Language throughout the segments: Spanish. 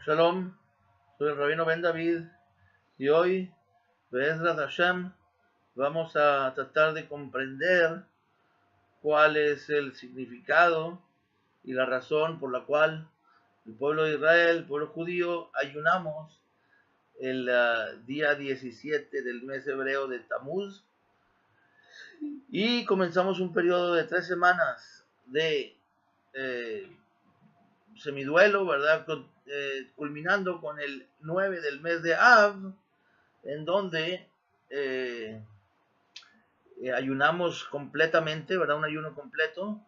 Shalom, soy el Rabino Ben David y hoy, Be'ezrat Hashem, vamos a tratar de comprender cuál es el significado y la razón por la cual el pueblo de Israel, el pueblo judío, ayunamos el día 17 del mes hebreo de Tamuz y comenzamos un periodo de 3 semanas de eh, semiduelo, ¿verdad? Culminando con el 9 del mes de Av, en donde eh, ayunamos completamente, ¿verdad? Un ayuno completo,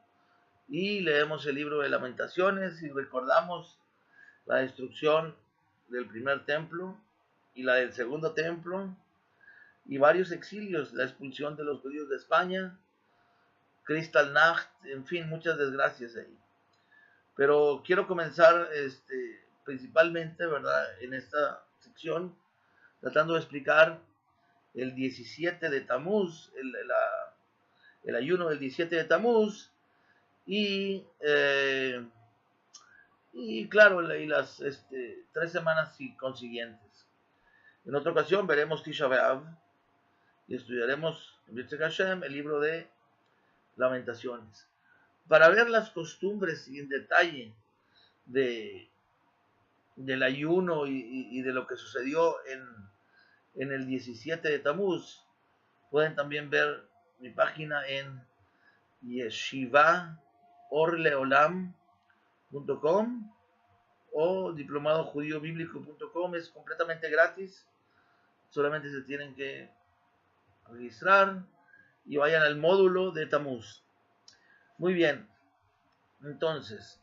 y leemos el libro de Lamentaciones y recordamos la destrucción del primer templo y la del segundo templo y varios exilios, la expulsión de los judíos de España, Kristallnacht, en fin, muchas desgracias ahí. Pero quiero comenzar principalmente, ¿verdad? En esta sección tratando de explicar el 17 de Tamuz, el ayuno del 17 de Tamuz, y, y claro, y las 3 semanas consiguientes. En otra ocasión veremos Tisha B'Av y estudiaremos Hashem, el libro de Lamentaciones. Para ver las costumbres y en detalle de, del ayuno y de lo que sucedió en el 17 de Tamuz, pueden también ver mi página en yeshivaorleolam.com o diplomadojudíobíblico.com. Es completamente gratis, solamente se tienen que registrar y vayan al módulo de Tamuz. Muy bien, entonces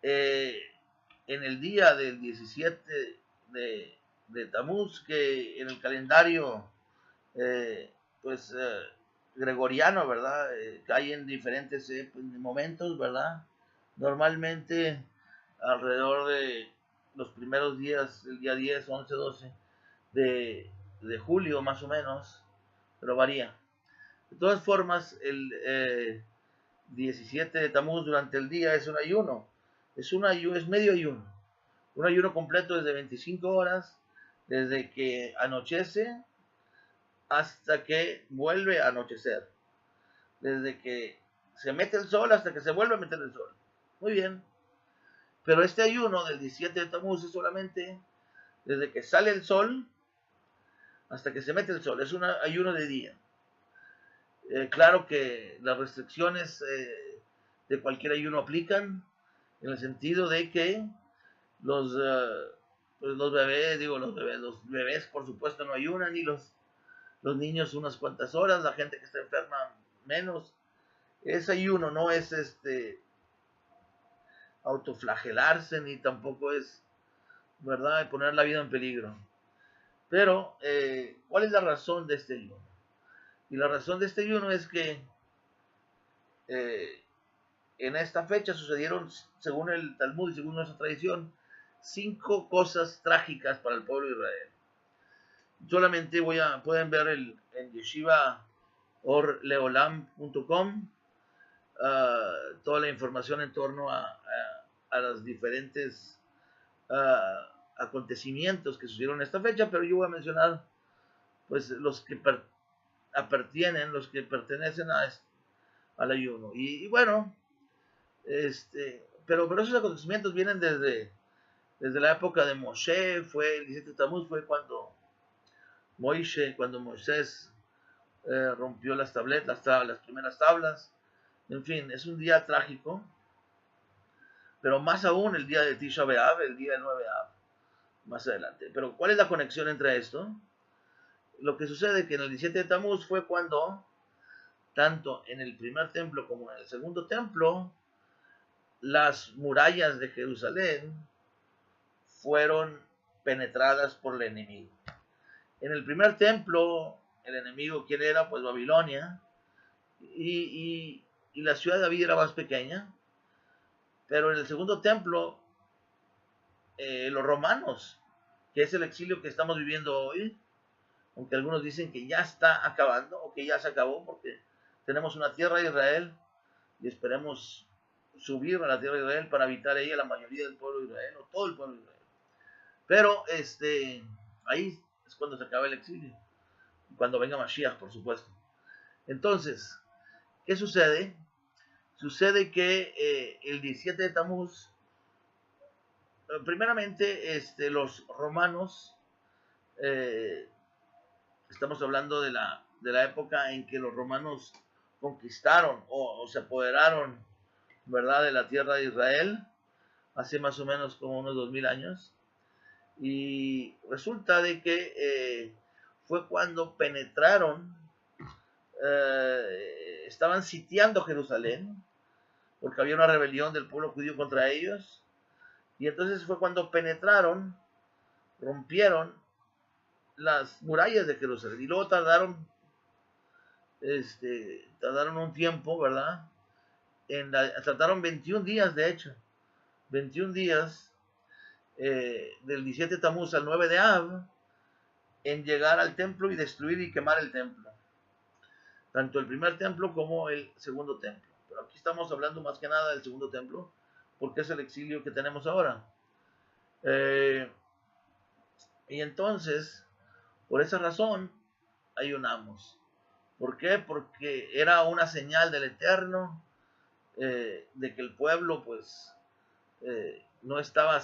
en el día del 17 de Tamuz, que en el calendario pues gregoriano, ¿verdad? Cae en diferentes momentos, ¿verdad? Normalmente alrededor de los primeros días, el día 10, 11, 12 de julio más o menos, pero varía. De todas formas, el 17 de Tamuz durante el día es un ayuno, es medio ayuno, un ayuno completo desde 25 horas, desde que anochece hasta que vuelve a anochecer, desde que se mete el sol hasta que se vuelve a meter el sol. Muy bien, pero este ayuno del 17 de Tamuz es solamente desde que sale el sol hasta que se mete el sol, es un ayuno de día. Claro que las restricciones de cualquier ayuno aplican, en el sentido de que los bebés, los bebés por supuesto no ayunan, y los niños unas cuantas horas, la gente que está enferma menos. Es ayuno, no es autoflagelarse, ni tampoco es, ¿verdad?, poner la vida en peligro. Pero, ¿cuál es la razón de este ayuno? Y la razón de este ayuno es que en esta fecha sucedieron, según el Talmud y según nuestra tradición, 5 cosas trágicas para el pueblo de Israel. Solamente pueden ver en yeshivaorleolam.com toda la información en torno a los diferentes acontecimientos que sucedieron en esta fecha, pero yo voy a mencionar pues los que pertenecen al ayuno. Y bueno, pero esos acontecimientos vienen desde la época de Moshe. Fue el 17 de Tamuz, fue cuando Moisés rompió las primeras tablas. En fin, es un día trágico, pero más aún el día de Tisha B'Av, el día del 9 Av, más adelante. Pero ¿cuál es la conexión entre esto? Lo que sucede es que en el 17 de Tamuz fue cuando, tanto en el primer templo como en el segundo templo, las murallas de Jerusalén fueron penetradas por el enemigo. En el primer templo, el enemigo, ¿quién era? Pues Babilonia, y la ciudad de David era más pequeña. Pero en el segundo templo, los romanos, que es el exilio que estamos viviendo hoy, aunque algunos dicen que ya está acabando o que ya se acabó, porque tenemos una tierra de Israel y esperemos subir a la tierra de Israel para habitar ella la mayoría del pueblo de Israel, o todo el pueblo de Israel. Pero ahí es cuando se acaba el exilio, cuando venga Mashiach, por supuesto. Entonces, ¿qué sucede? Sucede que el 17 de Tamuz, primeramente, los romanos, estamos hablando de la época en que los romanos conquistaron o se apoderaron, ¿verdad?, de la tierra de Israel, hace más o menos como unos 2000 años. Y resulta de que fue cuando penetraron, estaban sitiando Jerusalén, porque había una rebelión del pueblo judío contra ellos, y entonces fue cuando penetraron, rompieron las murallas de Jerusalén, y luego tardaron un tiempo, ¿verdad? Trataron 21 días, de hecho, 21 días, del 17 de Tamuz al 9 de Av, en llegar al templo y destruir y quemar el templo, tanto el primer templo como el segundo templo. Pero aquí estamos hablando más que nada del segundo templo, porque es el exilio que tenemos ahora. Y entonces, por esa razón, ayunamos. ¿Por qué? Porque era una señal del Eterno, de que el pueblo, pues, no estaba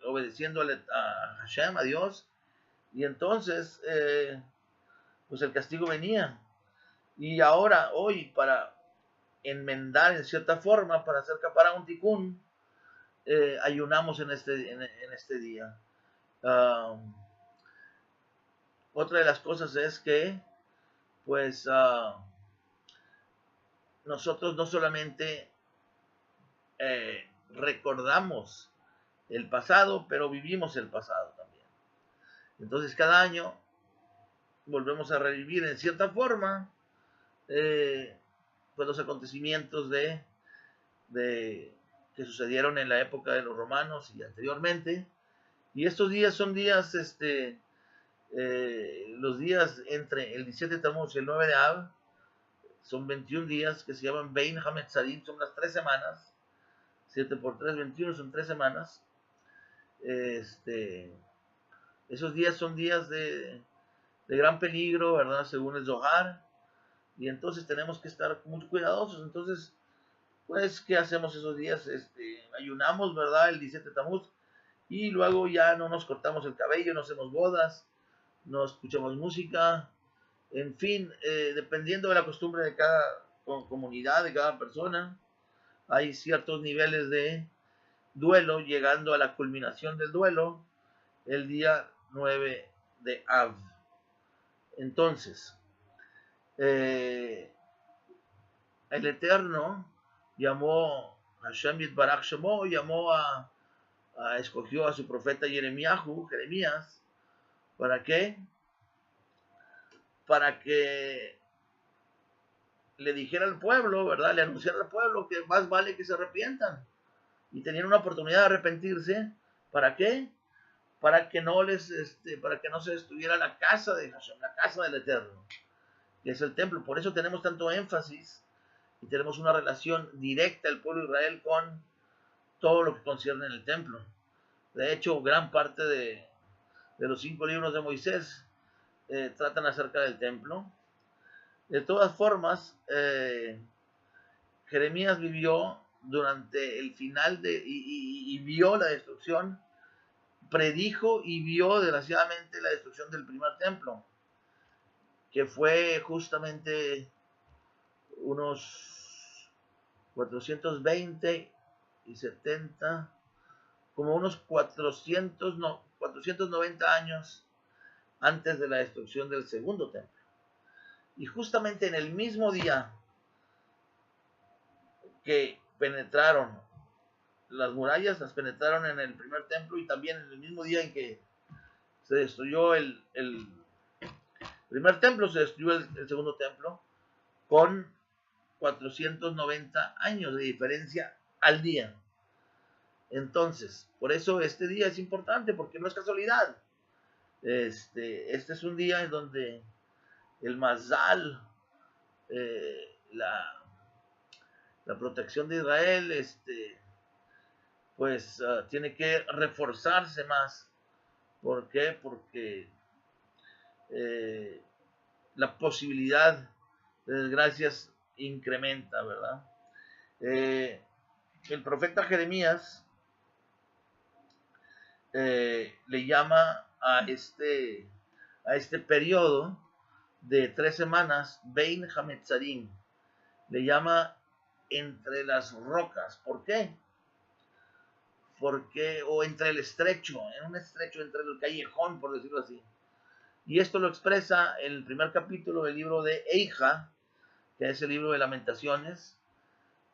obedeciendo a Hashem, a Dios, y entonces, pues el castigo venía. Y ahora, hoy, para enmendar en cierta forma, para hacer capara un tikkun, ayunamos en este día. Otra de las cosas es que, pues, nosotros no solamente recordamos el pasado, pero vivimos el pasado también. Entonces, cada año volvemos a revivir en cierta forma, pues los acontecimientos que sucedieron en la época de los romanos y anteriormente. Y estos días son días, los días entre el 17 de Tamuz y el 9 de Av, son 21 días que se llaman Bein Hametzarim, son las 3 semanas. 7 por 3, 21, son 3 semanas. Esos días son días de gran peligro, ¿verdad? Según el Zohar. Y entonces tenemos que estar muy cuidadosos. Entonces, pues, ¿qué hacemos esos días? Ayunamos, ¿verdad? El 17 de Tamuz. Y luego ya no nos cortamos el cabello, no hacemos bodas, no escuchamos música. En fin, dependiendo de la costumbre de cada comunidad, de cada persona, hay ciertos niveles de duelo, llegando a la culminación del duelo el día 9 de Av. Entonces, el Eterno llamó a Hashem Yitbarach Shemo, escogió a su profeta Jeremías. ¿Para qué? Para que le dijera al pueblo, ¿verdad? Le anunciara al pueblo que más vale que se arrepientan. Y tenían una oportunidad de arrepentirse. ¿Para qué? Para que no se destruyera la casa de Hashem, la casa del Eterno, que es el templo. Por eso tenemos tanto énfasis y tenemos una relación directa del pueblo de Israel con todo lo que concierne en el templo. De hecho, gran parte de los 5 libros de Moisés tratan acerca del templo. De todas formas, Jeremías vivió durante el final y vio la destrucción, predijo y vio desgraciadamente la destrucción del primer templo, que fue justamente unos 420 y 70, como unos 490 años antes de la destrucción del segundo templo. Y justamente en el mismo día que penetraron las murallas, las penetraron en el primer templo, y también en el mismo día en que se destruyó el primer templo, se destruyó el segundo templo, con 490 años de diferencia al día. Entonces, por eso este día es importante, porque no es casualidad. Este es un día en donde el Mazal, la la protección de Israel, pues tiene que reforzarse más. ¿Por qué? Porque eh, la posibilidad de desgracias incrementa, ¿verdad? El profeta Jeremías le llama a este periodo de 3 semanas, Bein Hametzarim, le llama entre las rocas. ¿Por qué? Porque, o entre el estrecho, en un estrecho entre el callejón, por decirlo así. Y esto lo expresa en el primer capítulo del libro de Eija, que es el libro de Lamentaciones.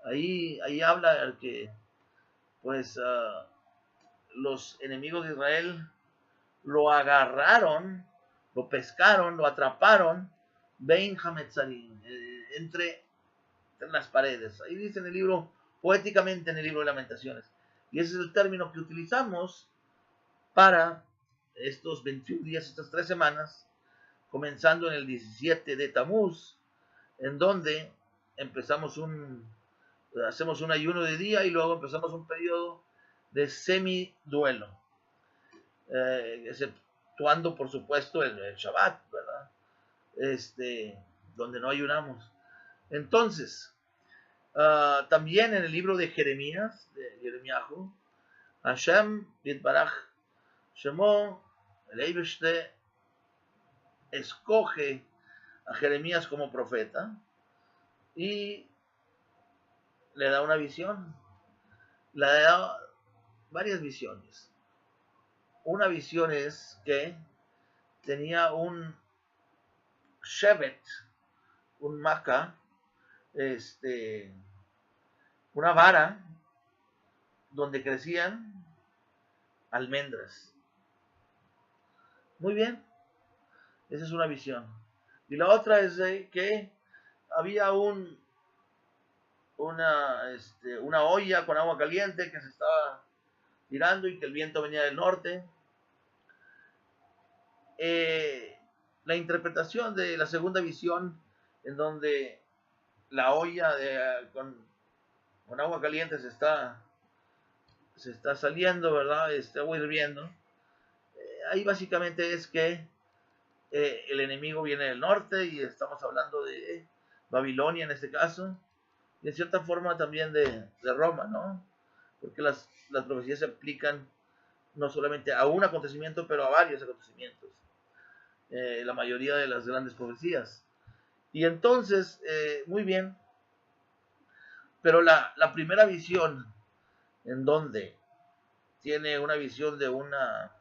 Ahí habla que, pues, los enemigos de Israel lo agarraron, lo pescaron, lo atraparon, Bein Hametzarim, entre las paredes. Ahí dice en el libro, poéticamente en el libro de Lamentaciones. Y ese es el término que utilizamos para estos 21 días, estas 3 semanas, comenzando en el 17 de Tamuz, en donde hacemos un ayuno de día y luego empezamos un periodo de semiduelo, exceptuando por supuesto el Shabbat, ¿verdad? Donde no ayunamos. Entonces, también en el libro de Jeremías, de Jeremiahu, Hashem Yitbaraj Shemo, el Eibeshte, escoge a Jeremías como profeta y le da una visión, le da varias visiones. Una visión es que tenía un shevet, un maca, una vara donde crecían almendras. Muy bien, esa es una visión. Y la otra es que había una olla con agua caliente que se estaba tirando y que el viento venía del norte. La interpretación de la segunda visión, en donde la olla con agua caliente se está saliendo, ¿verdad? Agua hirviendo. Ahí básicamente es que el enemigo viene del norte y estamos hablando de Babilonia en este caso, y en cierta forma también de Roma, ¿no? Porque las profecías se aplican no solamente a un acontecimiento, pero a varios acontecimientos. La mayoría de las grandes profecías. Y entonces, muy bien, pero la primera visión, en donde tiene una visión de una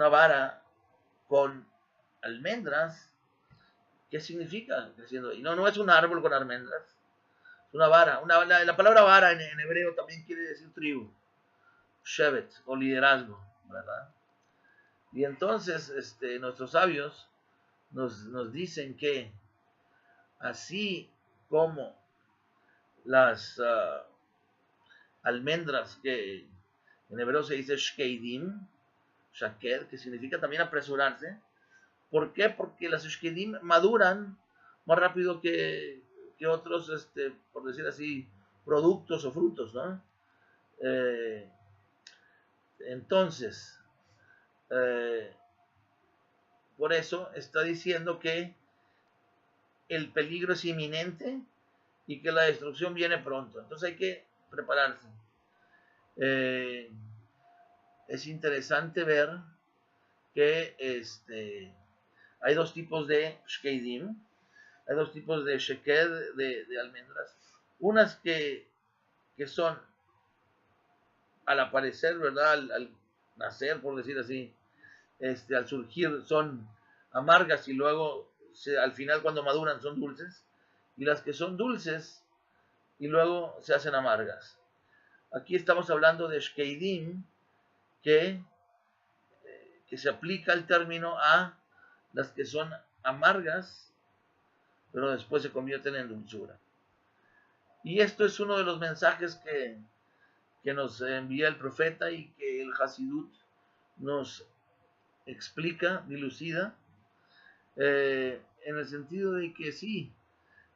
vara con almendras, ¿qué significa? Y no es un árbol con almendras, es una vara. La palabra vara en hebreo también quiere decir tribu, shevet, o liderazgo, ¿verdad? Y entonces nuestros sabios nos dicen que así como las almendras, que en hebreo se dice shkeidim, shaker, que significa también apresurarse. ¿Por qué? Porque las shkeidim maduran más rápido que otros, por decir así, productos o frutos, ¿no? Entonces, por eso está diciendo que el peligro es inminente y que la destrucción viene pronto. Entonces hay que prepararse. Es interesante ver que hay dos tipos de shkeidim, hay dos tipos de sheker, de almendras. Unas que son al aparecer, ¿verdad? Al nacer, por decir así, al surgir son amargas y luego al final cuando maduran son dulces. Y las que son dulces y luego se hacen amargas. Aquí estamos hablando de shkeidim, que se aplica el término a las que son amargas, pero después se convierten en dulzura. Y esto es uno de los mensajes que nos envía el profeta y que el Hasidut nos explica, dilucida, en el sentido de que sí,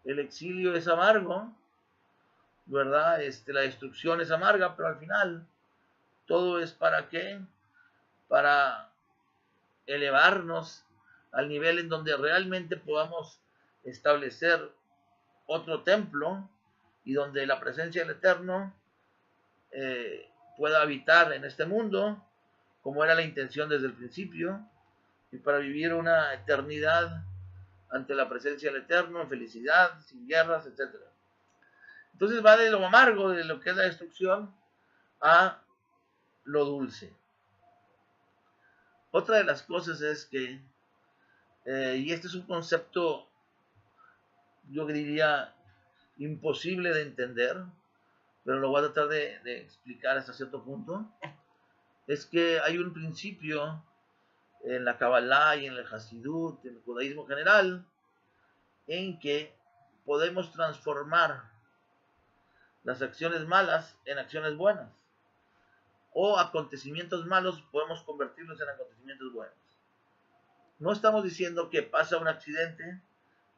el exilio es amargo, ¿verdad? La destrucción es amarga, pero al final todo es para qué? Para elevarnos al nivel en donde realmente podamos establecer otro templo y donde la presencia del Eterno pueda habitar en este mundo, como era la intención desde el principio, y para vivir una eternidad ante la presencia del Eterno, en felicidad, sin guerras, etc. Entonces va de lo amargo, de lo que es la destrucción, a lo dulce. Otra de las cosas es que, y este es un concepto, yo diría, imposible de entender, pero lo voy a tratar de explicar hasta cierto punto, es que hay un principio en la Kabbalah y en el Hasidut, en el judaísmo general, en que podemos transformar las acciones malas en acciones buenas, o acontecimientos malos podemos convertirlos en acontecimientos buenos. No estamos diciendo que pasa un accidente,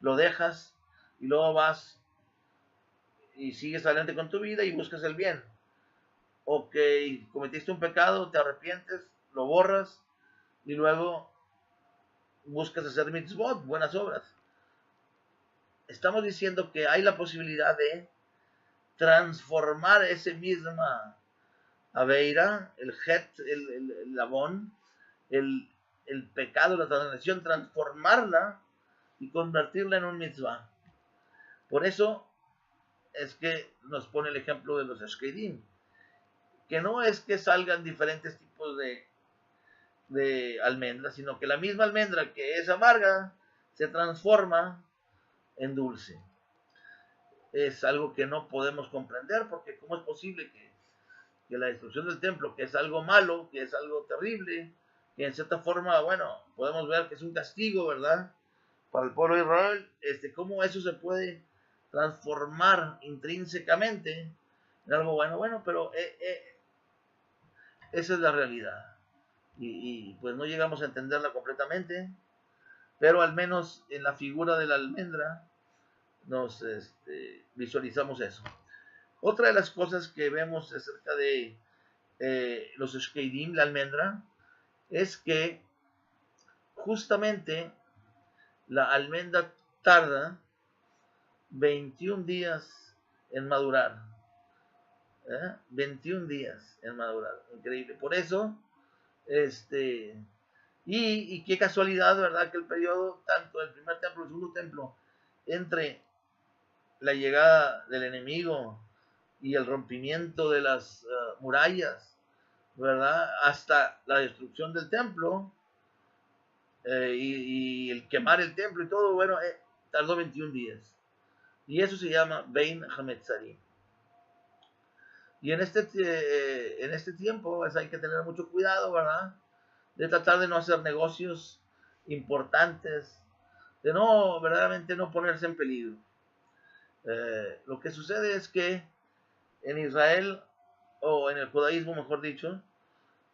lo dejas y luego vas y sigues adelante con tu vida y buscas el bien. O que cometiste un pecado, te arrepientes, lo borras y luego buscas hacer mitzvot, buenas obras. Estamos diciendo que hay la posibilidad de transformar ese misma aveira, el het, el labón, el pecado, la transgresión, transformarla y convertirla en un mitzvah. Por eso es que nos pone el ejemplo de los Ashkedim, que no es que salgan diferentes tipos de almendras, sino que la misma almendra que es amarga se transforma en dulce. Es algo que no podemos comprender, porque ¿cómo es posible que la destrucción del templo, que es algo malo, que es algo terrible, que en cierta forma, bueno, podemos ver que es un castigo, ¿verdad?, para el pueblo de Israel, cómo eso se puede transformar intrínsecamente en algo bueno? Bueno, pero esa es la realidad. Y pues no llegamos a entenderla completamente, pero al menos en la figura de la almendra nos visualizamos eso. Otra de las cosas que vemos acerca de los Shkeidim, la almendra, es que justamente la almendra tarda 21 días en madurar. 21 días en madurar. Increíble. Por eso, y qué casualidad, ¿verdad?, que el periodo, tanto del primer templo y el segundo templo, entre la llegada del enemigo y el rompimiento de las murallas, ¿verdad?, hasta la destrucción del templo, y el quemar el templo y todo, bueno, tardó 21 días. Y eso se llama Bein Hametzarim. Y en este tiempo pues, hay que tener mucho cuidado, ¿verdad?, de tratar de no hacer negocios importantes, de no, verdaderamente no ponerse en peligro. Lo que sucede es que en Israel, o en el judaísmo mejor dicho,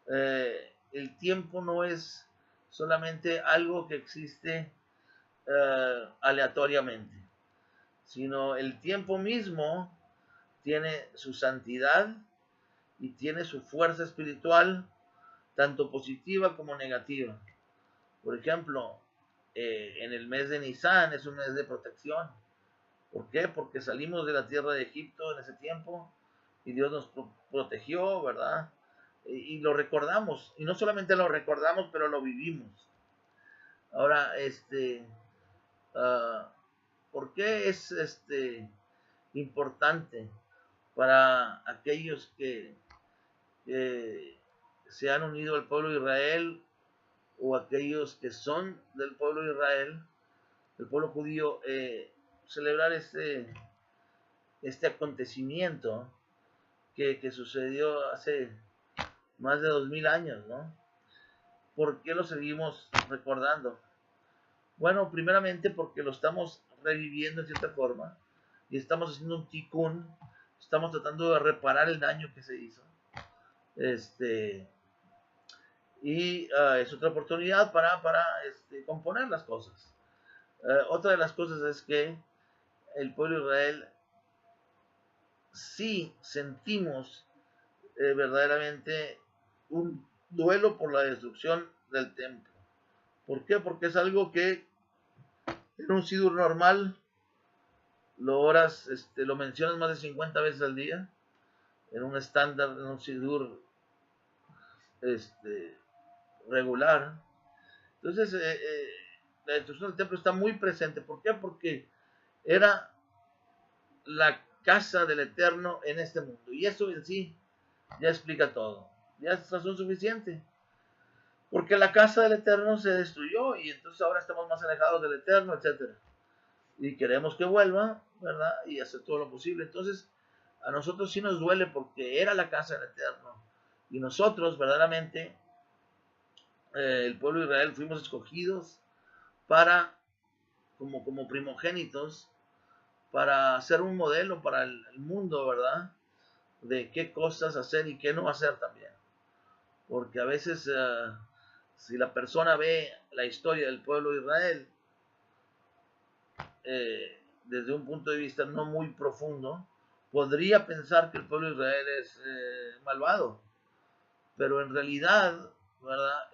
el tiempo no es solamente algo que existe aleatoriamente, sino el tiempo mismo tiene su santidad y tiene su fuerza espiritual, tanto positiva como negativa. Por ejemplo, en el mes de Nisan es un mes de protección. ¿Por qué? Porque salimos de la tierra de Egipto en ese tiempo y Dios nos protegió, ¿verdad? Y lo recordamos. Y no solamente lo recordamos, pero lo vivimos. Ahora, ¿por qué es importante para aquellos que se han unido al pueblo de Israel, o aquellos que son del pueblo de Israel, el pueblo judío, celebrar este acontecimiento que sucedió hace más de 2000 años, ¿no? ¿Por qué lo seguimos recordando? Bueno, primeramente porque lo estamos reviviendo en cierta forma y estamos haciendo un tikkun, estamos tratando de reparar el daño que se hizo. Y es otra oportunidad para componer las cosas. Otra de las cosas es que el pueblo de Israel sí sentimos verdaderamente un duelo por la destrucción del templo. ¿Por qué? Porque es algo que en un sidur normal lo mencionas más de 50 veces al día, en un estándar, en un sidur este, regular. Entonces, la destrucción del templo está muy presente. ¿Por qué? Porque era la casa del Eterno en este mundo. Y eso en sí ya explica todo. Ya es razón suficiente. Porque la casa del Eterno se destruyó y entonces ahora estamos más alejados del Eterno, etc. Y queremos que vuelva, ¿verdad? Y hacer todo lo posible. Entonces, a nosotros sí nos duele porque era la casa del Eterno. Y nosotros, verdaderamente, el pueblo de Israel, fuimos escogidos para, como primogénitos, para ser un modelo para el mundo, ¿verdad? De qué cosas hacer y qué no hacer también. Porque a veces, si la persona ve la historia del pueblo de Israel desde un punto de vista no muy profundo, podría pensar que el pueblo de Israel es malvado. Pero en realidad, ¿verdad?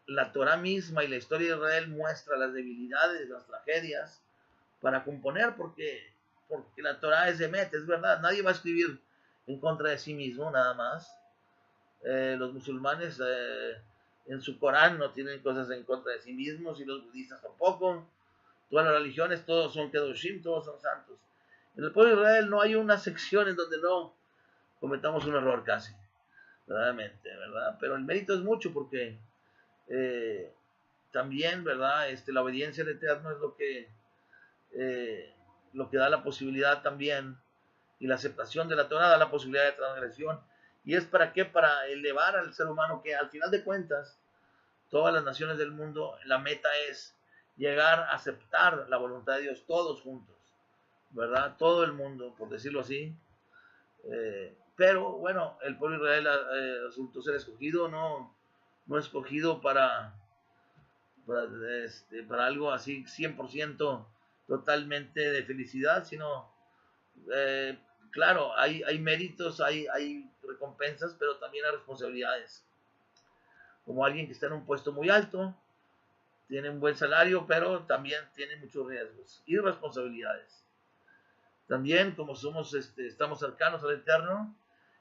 La Torah misma y la historia de Israel muestra las debilidades, las tragedias para componer, porque la Torah es Emet, es verdad. Nadie va a escribir en contra de sí mismo, nada más. Los musulmanes en su Corán no tienen cosas en contra de sí mismos, y los budistas tampoco. Todas las religiones, todos son Kedoshim, todos son santos. En el pueblo de Israel no hay una sección en donde no cometamos un error casi, verdaderamente, ¿verdad? Pero el mérito es mucho porque también, ¿verdad? La obediencia al Eterno es lo que da la posibilidad también, y la aceptación de la Torah da la posibilidad de transgresión. ¿Y es para qué? Para elevar al ser humano, que al final de cuentas, todas las naciones del mundo, la meta es llegar a aceptar la voluntad de Dios todos juntos, ¿verdad? Todo el mundo, por decirlo así. Pero bueno, el pueblo de Israel resultó ser escogido, no escogido para algo así 100% totalmente de felicidad, sino, eh, claro, hay méritos, hay recompensas, pero también hay responsabilidades. Como alguien que está en un puesto muy alto, tiene un buen salario, pero también tiene muchos riesgos y responsabilidades. También, como estamos cercanos al Eterno,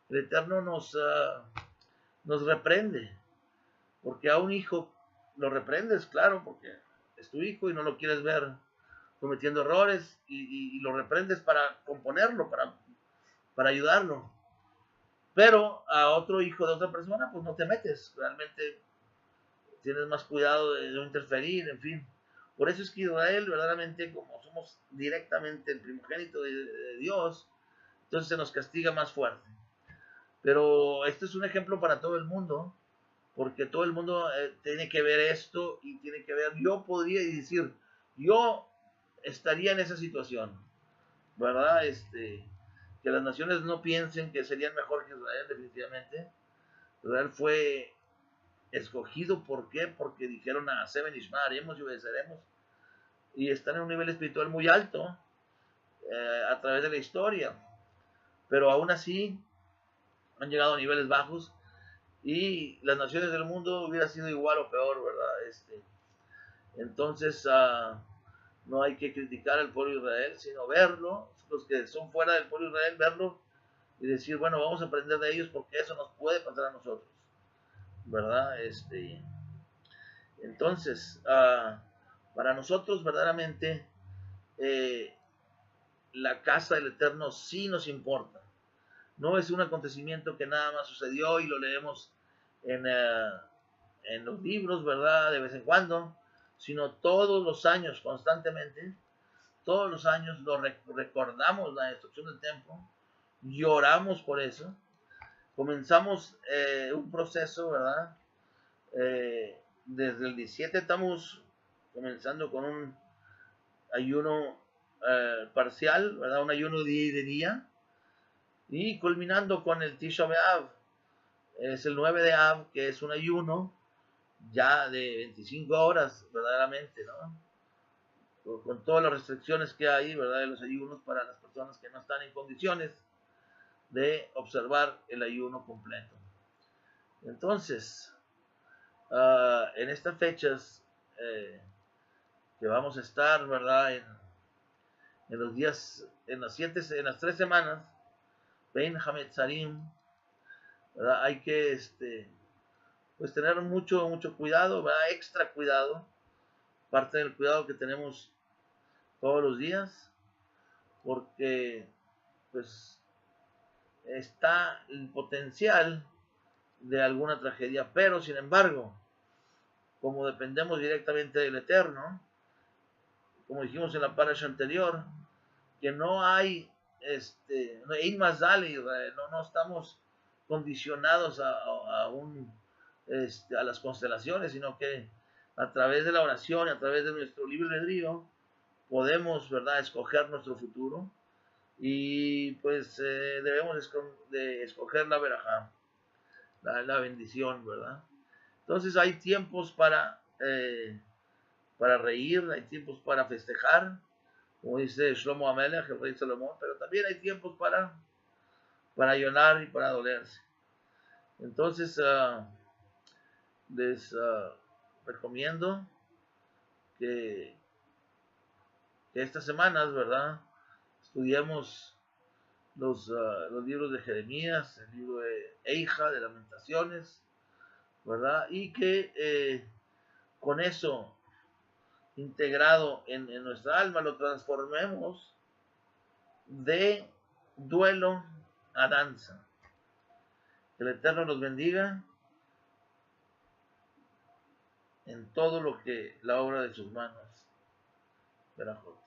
el Eterno nos reprende, porque a un hijo lo reprendes, claro, porque es tu hijo y no lo quieres ver cometiendo errores, y lo reprendes para componerlo, para ayudarlo. Pero a otro hijo de otra persona, pues no te metes, realmente tienes más cuidado de no interferir, en fin. Por eso es que Israel, verdaderamente, como somos directamente el primogénito de Dios, entonces se nos castiga más fuerte. Pero este es un ejemplo para todo el mundo, porque todo el mundo tiene que ver esto y tiene que ver, yo podría decir, yo estaría en esa situación, ¿verdad? Que las naciones no piensen que serían mejor que Israel, definitivamente. Israel fue escogido, ¿por qué? Porque dijeron a Seven Ishma, haremos y obedeceremos, y están en un nivel espiritual muy alto a través de la historia, pero aún así han llegado a niveles bajos, y las naciones del mundo hubiera sido igual o peor, ¿verdad? Entonces, no hay que criticar al pueblo de Israel, sino verlo, los que son fuera del pueblo de Israel, verlo y decir, bueno, vamos a aprender de ellos porque eso nos puede pasar a nosotros, ¿verdad? Entonces, para nosotros verdaderamente, eh, la casa del Eterno sí nos importa. No es un acontecimiento que nada más sucedió y lo leemos en los libros, ¿verdad? De vez en cuando, sino todos los años, constantemente, todos los años recordamos la destrucción del templo, lloramos por eso, comenzamos un proceso, ¿verdad? Desde el 17 estamos comenzando con un ayuno parcial, ¿verdad? Un ayuno de día, y culminando con el Tisha B'Av, es el 9 de Av, que es un ayuno ya de 25 horas, verdaderamente, ¿no? con todas las restricciones que hay, ¿verdad? De los ayunos para las personas que no están en condiciones de observar el ayuno completo. Entonces, en estas fechas que vamos a estar, ¿verdad? En los días, en las 3 semanas, Ben Hametzarim, ¿verdad? Hay que pues tener mucho cuidado, ¿verdad? Extra cuidado, parte del cuidado que tenemos todos los días, porque pues está el potencial de alguna tragedia, pero sin embargo, como dependemos directamente del Eterno, como dijimos en la parasha anterior, que no hay, no hay más dale, no estamos condicionados a las constelaciones, sino que a través de la oración, a través de nuestro libre albedrío, podemos, ¿verdad?, escoger nuestro futuro y pues debemos de escoger la verajá, la bendición, ¿verdad? Entonces hay tiempos para reír, hay tiempos para festejar, como dice Shlomo Amelech, el rey Salomón, pero también hay tiempos para llorar y para dolerse. Entonces, les recomiendo que estas semanas, ¿verdad?, estudiemos los libros de Jeremías, el libro de Eija, de Lamentaciones, ¿verdad? Y que con eso integrado en nuestra alma lo transformemos de duelo a danza. Que el Eterno nos bendiga en todo lo que la obra de sus manos. Verajot.